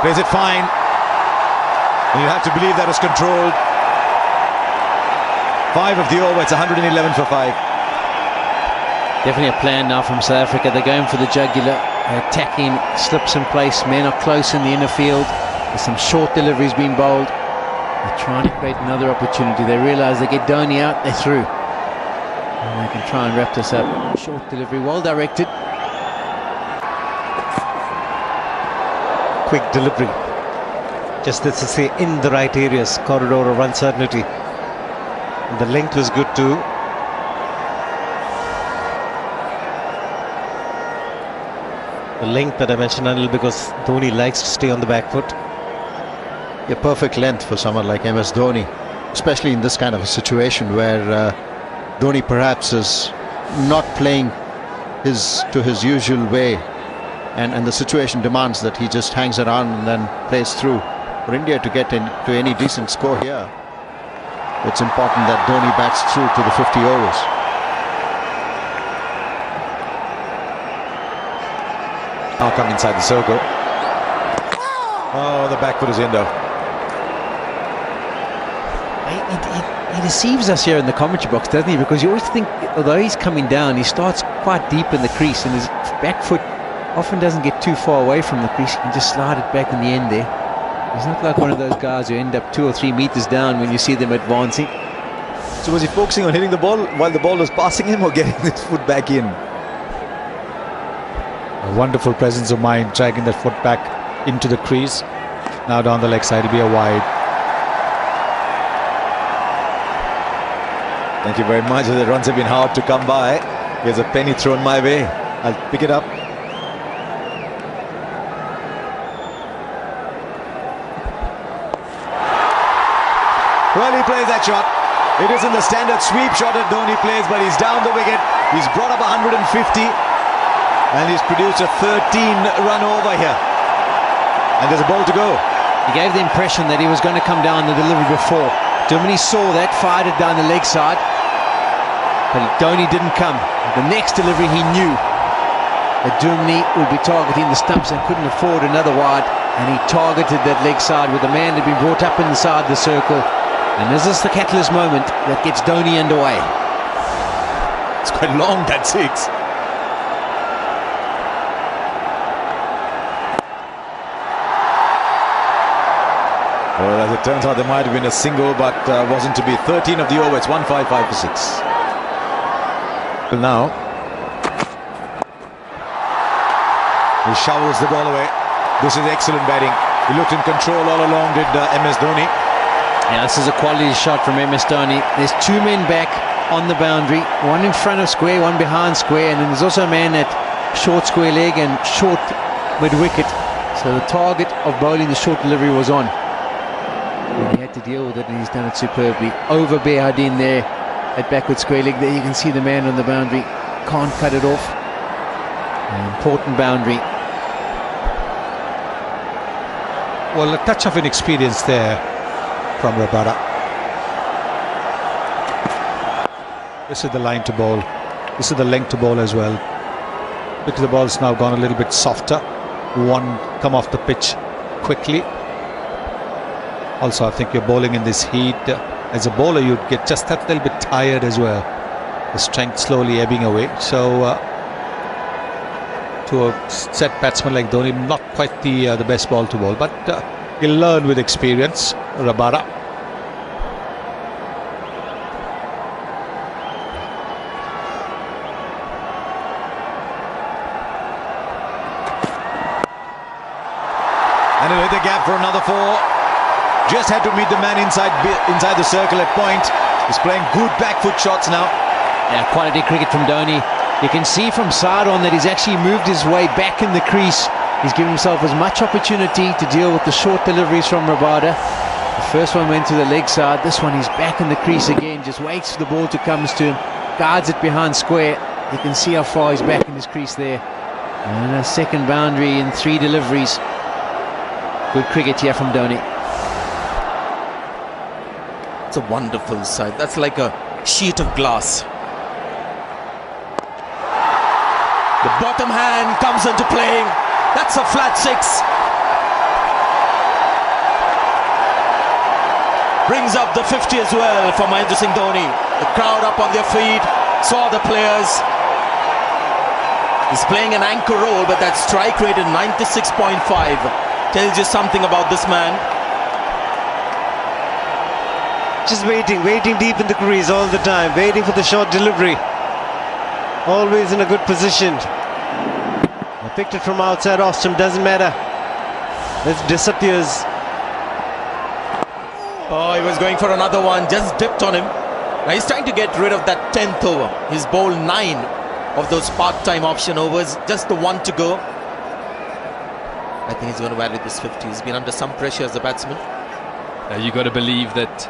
Plays it fine. And you have to believe that was controlled. 5 of the over, it's 111 for 5. Definitely a plan now from South Africa. They're going for the jugular, attacking, slips in place. Men are close in the inner field. There's some short deliveries being bowled. They're trying to create another opportunity. They realise they get Dhoni out, they're through. And they can try and wrap this up. Short delivery, well directed. Quick delivery. Just let's say in the right areas, corridor of uncertainty. And the length was good too. The length that I mentioned earlier, because Dhoni likes to stay on the back foot. A perfect length for someone like MS Dhoni, especially in this kind of a situation where Dhoni perhaps is not playing to his usual way, and the situation demands that he just hangs around and then plays through. For India to get into any decent score here, it's important that Dhoni bats through to the 50 overs. Now come inside the circle. Oh, the back foot is in though. He deceives us here in the commentary box, doesn't he? Because you always think, although he's coming down, he starts quite deep in the crease, and his back foot often doesn't get too far away from the crease. He can just slide it back in the end there. He's not like one of those guys who end up 2 or 3 meters down when you see them advancing. So was he focusing on hitting the ball while the ball was passing him, or getting his foot back in? A wonderful presence of mind, dragging that foot back into the crease. Now down the leg side, it'll be a wide. Thank you very much. The runs have been hard to come by. Here's a penny thrown my way. I'll pick it up. Well, he plays that shot. It isn't the standard sweep shot that Dhoni plays, but he's down the wicket. He's brought up 150, and he's produced a 13-run over here. And there's a ball to go. He gave the impression that he was going to come down the delivery before. Dhoni saw that, fired it down the leg side, but Dhoni didn't come. The next delivery he knew that Dhoni would be targeting the stumps and couldn't afford another wide, and he targeted that leg side with the man that had been brought up inside the circle. And this is the catalyst moment that gets Dhoni underway. It's quite long, that 6. Well, as it turns out, there might have been a single, but wasn't to be. 13 of the over. It's 155 for 6. Well, now he shovels the ball away. This is excellent batting. He looked in control all along, did MS Dhoni. Yeah, this is a quality shot from MS Dhoni. There's 2 men back on the boundary, one in front of square, one behind square, and then there's also a man at short square leg and short mid-wicket. So the target of bowling the short delivery was on. And he had to deal with it, and he's done it superbly. Over Behardine there at backward square leg. There you can see the man on the boundary. Can't cut it off. An important boundary. Well, a touch of inexperience there from Rabada. This is the line to bowl. This is the length to bowl as well, because the ball's now gone a little bit softer. One come off the pitch quickly. Also, I think you're bowling in this heat. As a bowler, you'd get just that little bit tired as well. The strength slowly ebbing away. So to a set batsman like Dhoni, not quite the best ball to bowl, but he'll learn with experience. Rabada. And he'll hit the gap for another 4. Just had to meet the man inside the circle at point. He's playing good back foot shots now. Yeah, quality cricket from Dhoni. You can see from side on that he's actually moved his way back in the crease. He's given himself as much opportunity to deal with the short deliveries from Rabada. The first one went to the leg side. This one he's back in the crease again. Just waits for the ball to come to him. Guards it behind square. You can see how far he's back in his crease there. And a second boundary in 3 deliveries. Good cricket here from Dhoni. It's a wonderful sight. That's like a sheet of glass. The bottom hand comes into play. That's a flat 6. brings up the 50 as well for Mahendra Singh Dhoni. The crowd up on their feet, saw the players. He's playing an anchor role, but that strike rate at 96.5 tells you something about this man. Just waiting deep in the crease all the time, waiting for the short delivery. Always in a good position. I picked it from outside off stump, doesn't matter. It disappears. Oh, he was going for another one, just dipped on him. Now he's trying to get rid of that 10th over. He's bowled 9 of those part-time option overs, just the one to go. I think he's going to value this 50. He's been under some pressure as a batsman. You've got to believe that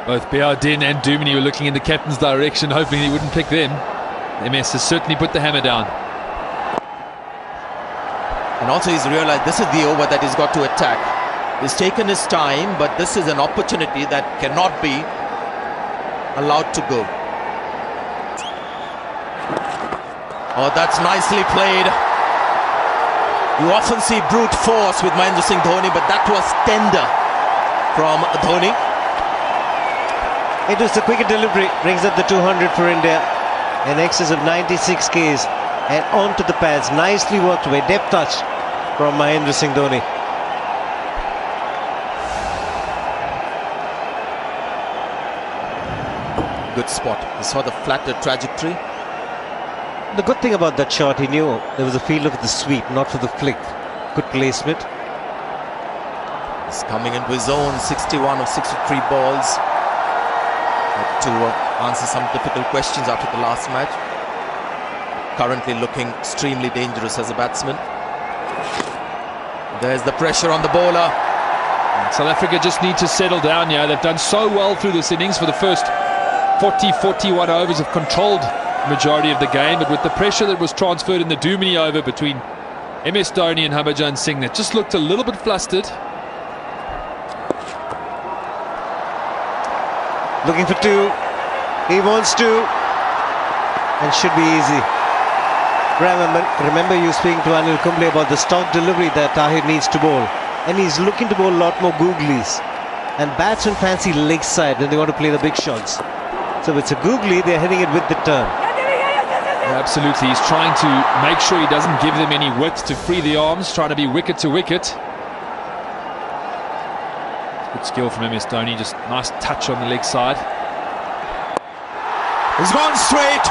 both Bayardin and Dumini were looking in the captain's direction, hoping he wouldn't pick them. MS has certainly put the hammer down. And also he's realized this is the over that he's got to attack. He's taken his time, but this is an opportunity that cannot be allowed to go. Oh, that's nicely played. You often see brute force with Mahendra Singh Dhoni, but that was tender from Dhoni. It was the quicker delivery, brings up the 200 for India. In excess of 96 Ks and onto the pads. Nicely worked away, depth touch from Mahendra Singh Dhoni. Good spot. He saw the flatter trajectory. The good thing about that shot, he knew there was a feel of the sweep, not for the flick. Good placement. He's coming into his own 61 of 63 balls. To answer some difficult questions after the last match. Currently looking extremely dangerous as a batsman. There's the pressure on the bowler. South Africa just need to settle down here. They've done so well through this innings. For the first 41 overs have controlled the majority of the game, but with the pressure that was transferred in the Dumini over between MS Dhoni and Harbhajan Singh, that just looked a little bit flustered. Looking for 2. He wants 2. And should be easy. Remember you speaking to Anil Kumble about the stock delivery that Tahir needs to bowl. And he's looking to bowl a lot more googlies. And batsmen fancy leg side when they want to play the big shots. So if it's a googly, they're hitting it with the turn. Yeah, absolutely. He's trying to make sure he doesn't give them any width to free the arms, trying to be wicket to wicket. Good skill from MS Dhoni, just nice touch on the leg side. He's gone straight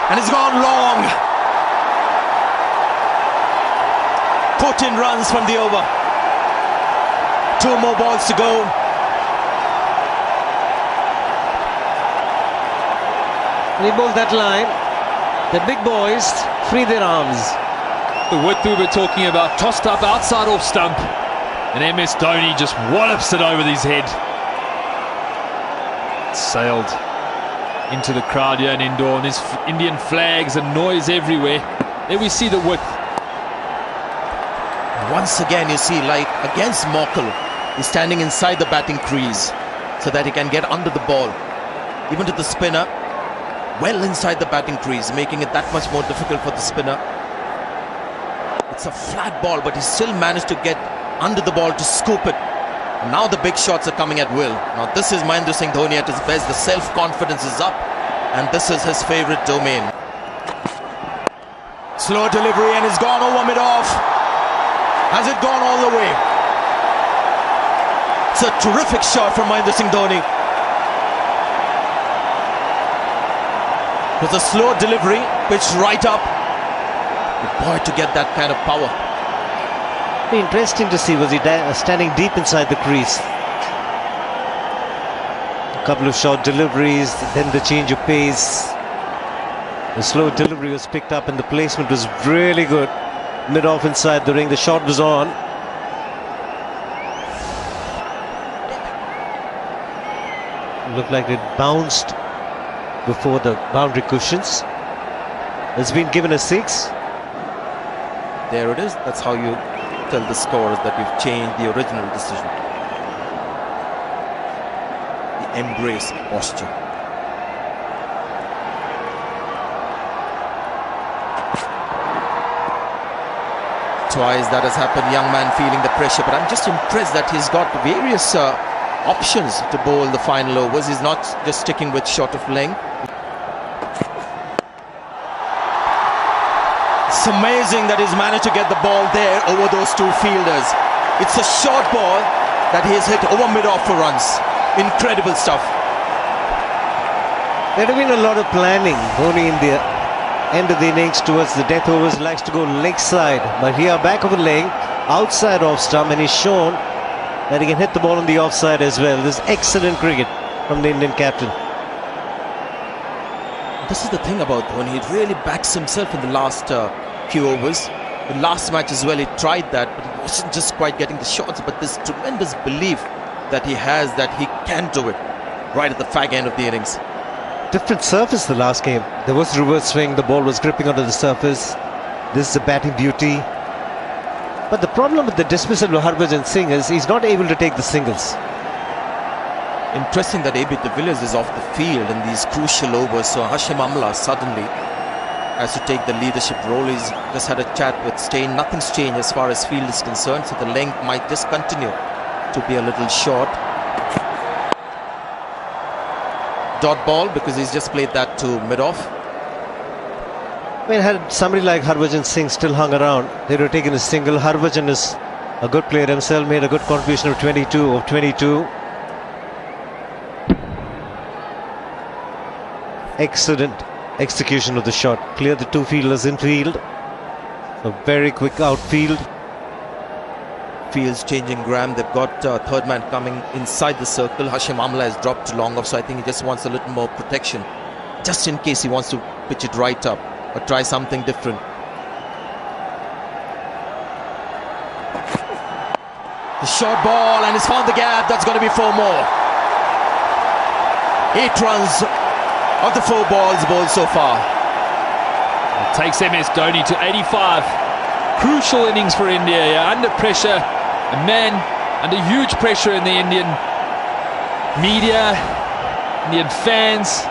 and he's gone long. Put in runs from the over. 2 more balls to go. When he bowled that line, the big boys free their arms. The width we were talking about, tossed up outside off stump. And MS Dhoni just wallops it over his head. Sailed into the crowd here in Indore, and there's Indian flags and noise everywhere. There we see the width. Once again you see, like against Morkel, he's standing inside the batting crease so that he can get under the ball. Even to the spinner, well inside the batting crease, making it that much more difficult for the spinner. It's a flat ball, but he still managed to get under the ball to scoop it. And now the big shots are coming at will. Now this is Mahendra Singh Dhoni at his best. The self-confidence is up, and this is his favourite domain. Slow delivery, and it's gone over mid-off. Has it gone all the way? It's a terrific shot from Mahendra Singh Dhoni. It was a slow delivery, pitched right up. But boy, to get that kind of power. Interesting to see, was he standing deep inside the crease. A couple of short deliveries, then the change of pace. The slow delivery was picked up and the placement was really good. Mid-off inside the ring, the shot was on. Looked like it bounced before the boundary cushions. It's been given a 6. There it is. That's how you tell the scorers that you've changed the original decision. The embrace posture. Twice that has happened, young man feeling the pressure, but I'm just impressed that he's got various options to bowl the final overs. He's not just sticking with short of length. It's amazing that he's managed to get the ball there over those two fielders. It's a short ball that he has hit over mid-off for runs. Incredible stuff. There have been a lot of planning. Dhoni in the end of the innings towards the death overs likes to go leg side, but here back of a leg, outside off stump, and he's shown that he can hit the ball on the offside as well. This is excellent cricket from the Indian captain. This is the thing about Dhoni. He really backs himself in the last few overs. The last match as well, he tried that, but he wasn't just quite getting the shots. But this tremendous belief that he has that he can do it right at the fag end of the innings. Different surface the last game. There was reverse swing, the ball was gripping onto the surface. This is a batting beauty. But the problem with the dismissal of Harbhajan Singh is he's not able to take the singles. Interesting that AB de Villiers is off the field in these crucial overs. So Hashim Amla suddenly has to take the leadership role. He's just had a chat with Steyn. Nothing's changed as far as field is concerned. So the length might just continue to be a little short. Dot ball because he's just played that to mid-off. I mean, had somebody like Harbhajan Singh still hung around, they would have taken a single. Harbhajan is a good player himself, made a good contribution of 22. Excellent execution of the shot. Cleared the two fielders infield. A very quick outfield. Fields changing Graham. They've got third man coming inside the circle. Hashim Amla has dropped to long off, so I think he just wants a little more protection, just in case he wants to pitch it right up or try something different. The short ball, and he's found the gap. That's going to be 4 more. 8 runs of the 4 balls bowled so far. It takes MS Dhoni to 85. Crucial innings for India. Yeah, under pressure, a man under huge pressure in the Indian media, Indian fans,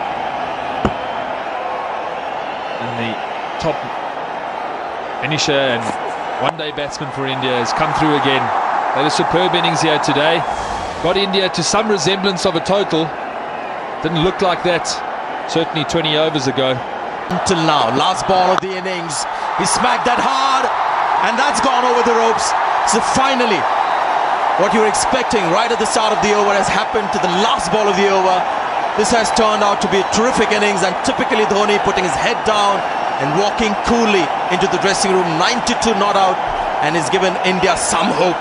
and the top finisher and one-day batsman for India has come through again. They had a superb innings here today. Got India to some resemblance of a total. Didn't look like that certainly 20 overs ago. Until now, last ball of the innings, he smacked that hard, and that's gone over the ropes. So finally, what you were expecting right at the start of the over has happened to the last ball of the over. This has turned out to be a terrific innings, and typically Dhoni putting his head down and walking coolly into the dressing room. 92 not out, and has given India some hope.